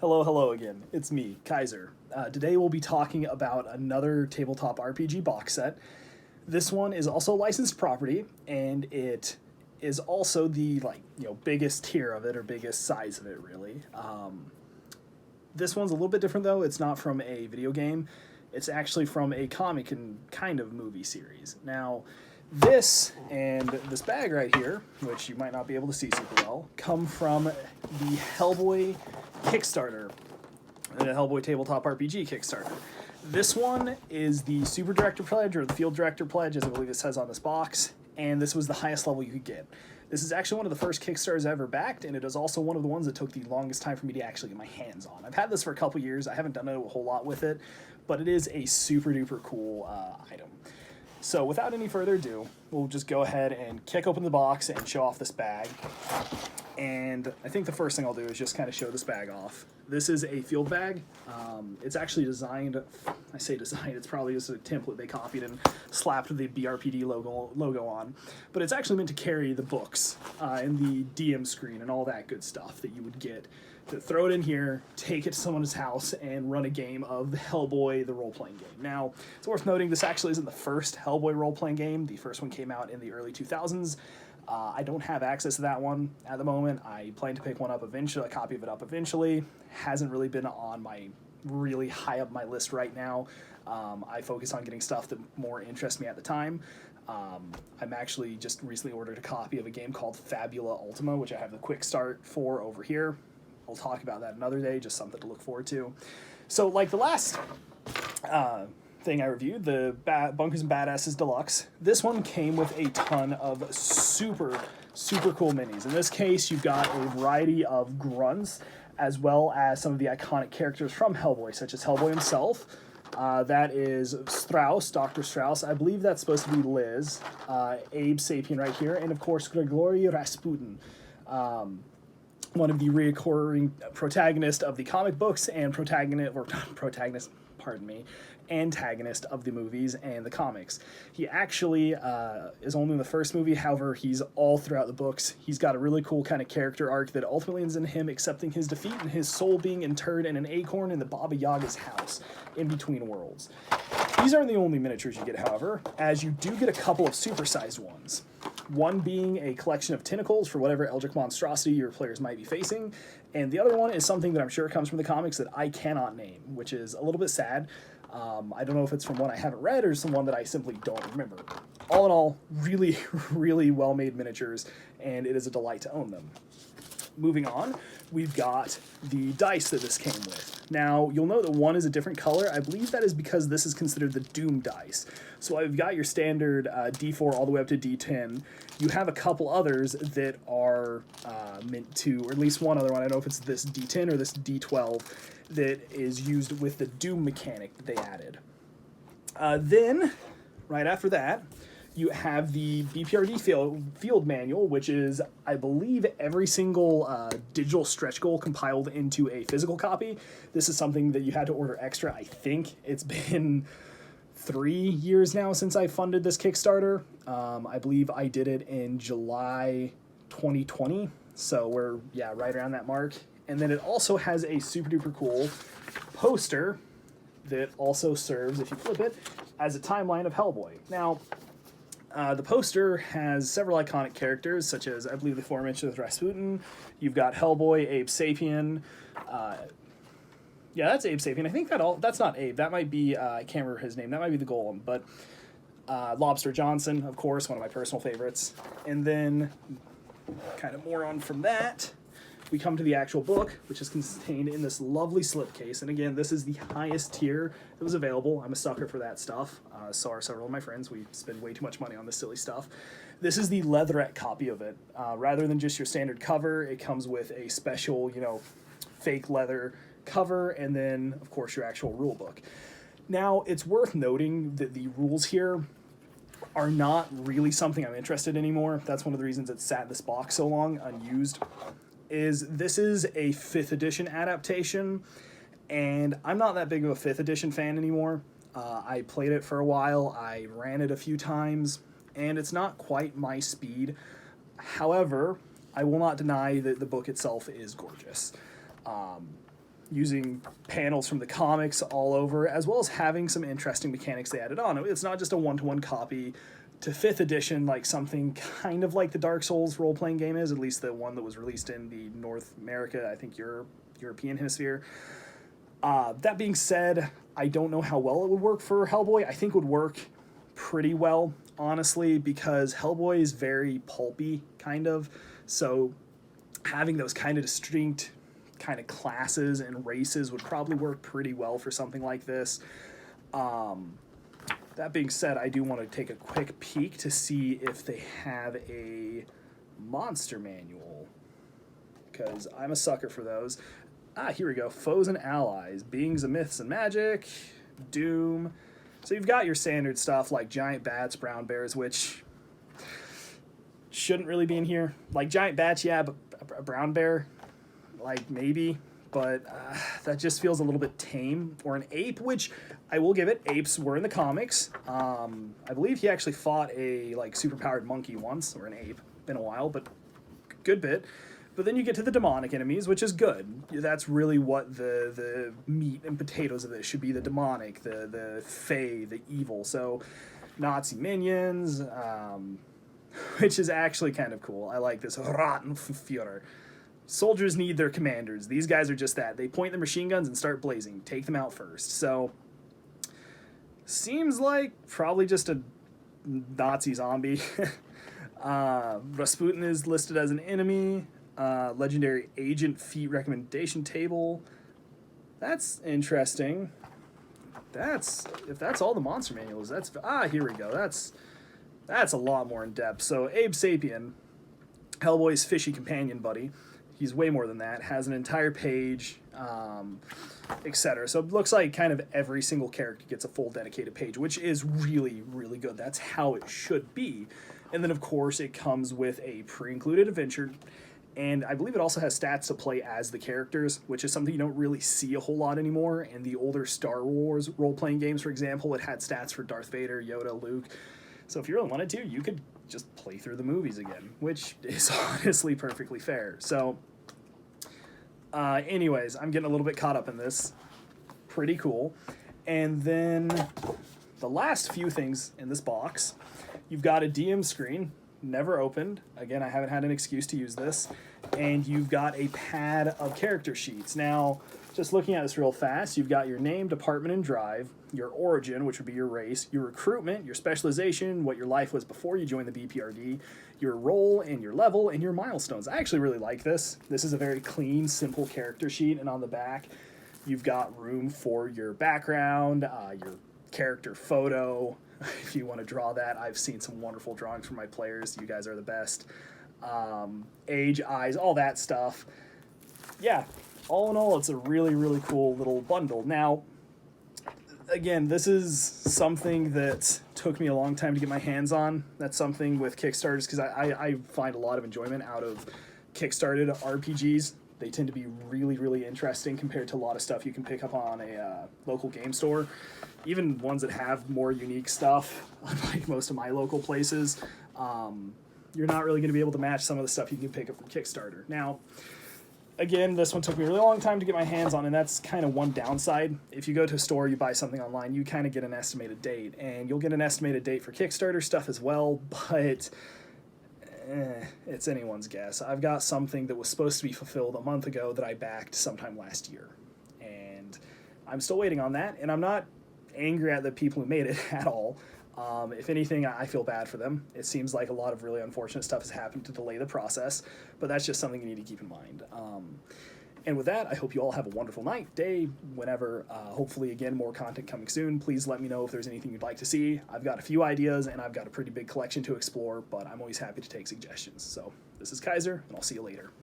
Hello again. It's me, Kaiser. Today we'll be talking about another tabletop RPG box set. This one is also licensed property, and it is also the biggest tier of it, or biggest size of it, really. This one's a little bit different though. It's not from a video game. It's actually from a comic and kind of movie series. Now, this and this bag right here, which you might not be able to see super well, come from the Hellboy Kickstarter, the Hellboy Tabletop RPG Kickstarter. This one is the Super Director Pledge, or the Field Director Pledge, as I believe it says on this box, and this was the highest level you could get. This is actually one of the first Kickstarters I ever backed, and it is also one of the ones that took the longest time for me to actually get my hands on. I've had this for a couple years. I haven't done a whole lot with it, but it is a super duper cool item. So without any further ado, we'll just go ahead and kick open the box and show off this bag. And I think the first thing I'll do is just kind of show this bag off. This is a field bag. It's actually designed, I say designed, it's probably just a template they copied and slapped the BRPD logo on. But it's actually meant to carry the books and the DM screen and all that good stuff that you would get. To throw it in here, take it to someone's house, and run a game of Hellboy, the role-playing game. Now, it's worth noting this actually isn't the first Hellboy role-playing game. The first one came out in the early 2000s. I don't have access to that one at the moment. I plan to pick one up eventually, a copy of it up eventually. Hasn't really been on my really high up my list right now. I focus on getting stuff that more interests me at the time. I'm actually just recently ordered a copy of a game called Fabula Ultima, which I have the quick start for over here. We'll talk about that another day, just something to look forward to. So like the last thing I reviewed, the Bunkers and Badasses Deluxe, this one came with a ton of super cool minis. In this case, you've got a variety of grunts, as well as some of the iconic characters from Hellboy, such as Hellboy himself. That is Strauss, Dr. Strauss. I believe that's supposed to be Liz. Abe Sapien right here. And, of course, Grigory Rasputin. One of the recurring protagonists of the comic books and antagonist of the movies and the comics. He actually is only in the first movie, however, he's all throughout the books. He's got a really cool kind of character arc that ultimately ends in him accepting his defeat and his soul being interred in an acorn in the Baba Yaga's house in between worlds. These aren't the only miniatures you get, however, as you do get a couple of supersized ones. One being a collection of tentacles for whatever eldritch monstrosity your players might be facing, and the other one is something that I'm sure comes from the comics that I cannot name, which is a little bit sad. I don't know if it's from one I haven't read or some one that I simply don't remember. All in all, really well-made miniatures, and it is a delight to own them. Moving on, we've got the dice that this came with. Now, you'll note that one is a different color. I believe that is because this is considered the Doom dice. So I've got your standard D4 all the way up to D10. You have a couple others that are meant to, or at least one other one, I don't know if it's this D10 or this D12, that is used with the Doom mechanic that they added. Then, right after that, you have the BPRD field manual, which is, I believe, every single digital stretch goal compiled into a physical copy. This is something that you had to order extra. I think it's been 3 years now since I funded this Kickstarter. I believe I did it in July 2020, so we're, right around that mark. And then it also has a super duper cool poster that also serves, if you flip it, as a timeline of Hellboy. Now, the poster has several iconic characters, such as, I believe, the aforementioned Rasputin. You've got Hellboy, Abe Sapien. That's Abe Sapien. I think that's not Abe. That might be, I can't remember his name. That might be the Golem. But Lobster Johnson, of course, one of my personal favorites. And then, kind of more on from that, we come to the actual book, which is contained in this lovely slipcase. And again, this is the highest tier that was available. I'm a sucker for that stuff. So are several of my friends. We spend way too much money on this silly stuff. This is the leatherette copy of it. Rather than just your standard cover, it comes with a special, fake leather cover, and then, of course, your actual rule book. Now, it's worth noting that the rules here are not really something I'm interested in anymore. That's one of the reasons it sat in this box so long, unused. This is a 5th edition adaptation, and I'm not that big of a 5th edition fan anymore. I played it for a while, I ran it a few times, and it's not quite my speed. However, I will not deny that the book itself is gorgeous. using panels from the comics all over, as well as having some interesting mechanics they added on. It's not just a one-to-one copy to 5th edition, like something kind of like the Dark Souls role-playing game is, at least the one that was released in the North America, I think European hemisphere. That being said, I don't know how well it would work for Hellboy. I think it would work pretty well, honestly, because Hellboy is very pulpy, kind of. So having those kind of distinct kind of classes and races would probably work pretty well for something like this. That being said, I do want to take a quick peek to see if they have a monster manual, because I'm a sucker for those. Here we go. Foes and allies, beings of myths and magic, doom. So you've got your standard stuff like giant bats, brown bears, which shouldn't really be in here. Like giant bats, yeah, but a brown bear, like maybe, but that just feels a little bit tame. Or an ape, which I will give it. Apes were in the comics. I believe he actually fought a like superpowered monkey once, or an ape. Been a while, but good bit. But then you get to the demonic enemies, which is good. That's really what the meat and potatoes of this should be: the demonic, the fey, the evil. So Nazi minions, which is actually kind of cool. I like this. Rattenführer. Soldiers need their commanders. These guys are just that. They point their machine guns and start blazing. Take them out first. So seems like probably just a Nazi zombie. Rasputin is listed as an enemy. Legendary agent feat recommendation table. That's interesting. If that's all the monster manuals, that's here we go. That's a lot more in depth. So Abe Sapien, Hellboy's fishy companion buddy, he's way more than that, has an entire page, etc. So it looks like kind of every single character gets a full dedicated page, which is really, really good. That's how it should be. And then, of course, it comes with a pre-included adventure, and I believe it also has stats to play as the characters, which is something you don't really see a whole lot anymore. In the older Star Wars role-playing games, for example, it had stats for Darth Vader, Yoda, Luke. So if you really wanted to, you could just play through the movies again, which is honestly perfectly fair. So anyways, I'm getting a little bit caught up in this. Pretty cool. And then the last few things in this box, you've got a DM screen, never opened. Again, I haven't had an excuse to use this. And you've got a pad of character sheets. Now, just looking at this real fast, you've got your name, department, and drive, your origin, which would be your race, your recruitment, your specialization, what your life was before you joined the BPRD, your role and your level, and your milestones. I actually really like this. This is a very clean, simple character sheet, and on the back, you've got room for your background, your character photo, if you want to draw that. I've seen some wonderful drawings from my players. You guys are the best. Age, eyes, all that stuff. Yeah, all in all, it's a really, really cool little bundle. Now, again, this is something that took me a long time to get my hands on. That's something with Kickstarters, because I find a lot of enjoyment out of Kickstarted RPGs. They tend to be really, really interesting compared to a lot of stuff you can pick up on a local game store. Even ones that have more unique stuff, unlike most of my local places, you're not really going to be able to match some of the stuff you can pick up from Kickstarter. Now, again, this one took me a really long time to get my hands on, and that's kind of one downside. If you go to a store, you buy something online, you kind of get an estimated date, and you'll get an estimated date for Kickstarter stuff as well, but it's anyone's guess. I've got something that was supposed to be fulfilled a month ago that I backed sometime last year, and I'm still waiting on that, and I'm not angry at the people who made it at all. If anything, I feel bad for them. It seems like a lot of really unfortunate stuff has happened to delay the process, but that's just something you need to keep in mind. And with that, I hope you all have a wonderful night, day, whenever. Hopefully, again, more content coming soon. Please let me know if there's anything you'd like to see. I've got a few ideas, and I've got a pretty big collection to explore, but I'm always happy to take suggestions. So this is Kaiser, and I'll see you later.